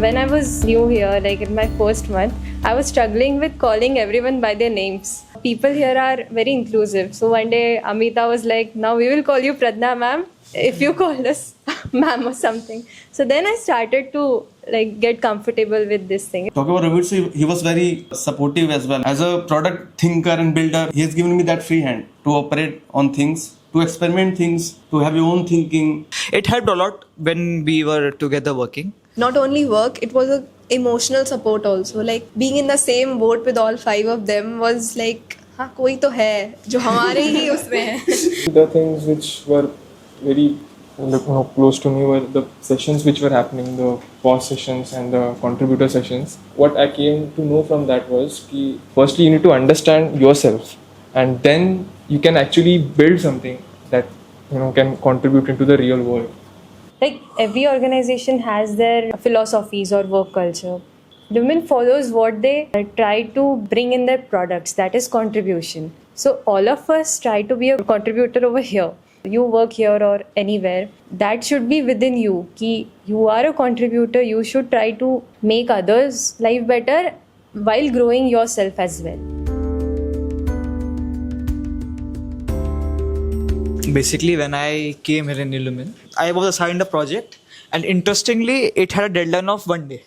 When I was new here, like in my first month, I was struggling with calling everyone by their names. People here are very inclusive. So one day Amita was like, now we will call you Pradna ma'am if you call us ma'am or something. So then I started to like get comfortable with this thing. Talking about Ravid, so he was very supportive as well. As a product thinker and builder, he has given me that free hand to operate on things, to experiment things, to have your own thinking. It helped a lot when we were together working. Not only work, it was a emotional support also. Like being in the same boat with all 5 of them was like, हाँ कोई तो है जो हमारे ही उसमें है. The things which were very close to me were the sessions which were happening, the pause sessions and the contributor sessions. What I came to know from that was कि firstly you need to understand yourself, and then you can actually build something that can contribute into the real world. Like every organization has their philosophies or work culture. Lumen follows what they try to bring in their products, that is contribution. So all of us try to be a contributor over here. You work here or anywhere, that should be within you. Ki you are a contributor, you should try to make others' life better while growing yourself as well. Basically, when I came here in Illumin, I was assigned a project, and interestingly, it had a deadline of 1 day.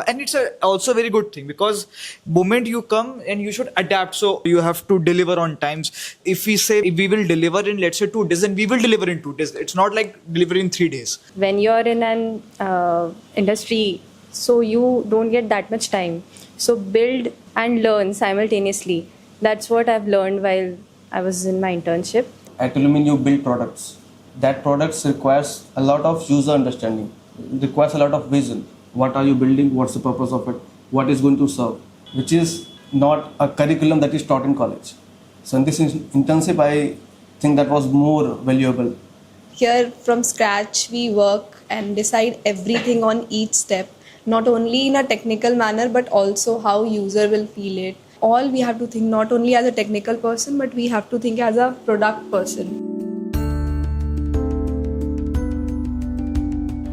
And it's also a very good thing, because moment you come and you should adapt, so you have to deliver on times. If we say we will deliver in, let's say, 2 days, then we will deliver in 2 days. It's not like delivering in 3 days. When you're in an industry, so you don't get that much time. So build and learn simultaneously. That's what I've learned while I was in my internship. At Illumin, you build products. That products requires a lot of user understanding. It requires a lot of vision. What are you building? What's the purpose of it? What is going to serve? Which is not a curriculum that is taught in college. So in this internship, I think that was more valuable. Here from scratch we work and decide everything on each step, not only in a technical manner but also how user will feel it. All we have to think not only as a technical person but we have to think as a product person.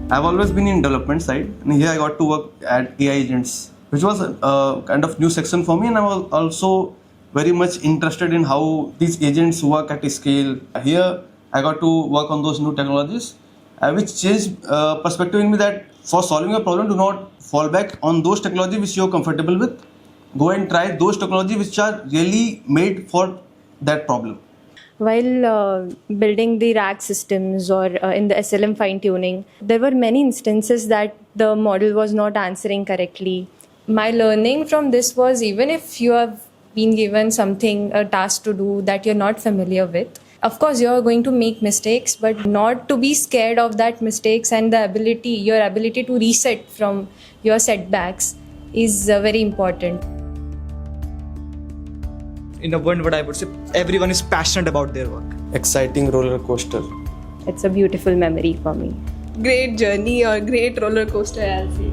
I've always been in development side, and here I got to work at AI agents, which was a kind of new section for me, and I was also very much interested in how these agents work at a scale. Here I got to work on those new technologies, which changed perspective in me that for solving a problem, do not fall back on those technologies which you're comfortable with. Go and try those technologies which are really made for that problem. While building the rack systems or in the SLM fine-tuning, there were many instances that the model was not answering correctly. My learning from this was, even if you have been given something, a task to do that you're not familiar with, of course you're going to make mistakes, but not to be scared of that mistakes, and your ability to reset from your setbacks is very important. In a one word, I would say everyone is passionate about their work. Exciting roller coaster. It's a beautiful memory for me. Great journey or great roller coaster, I'll say.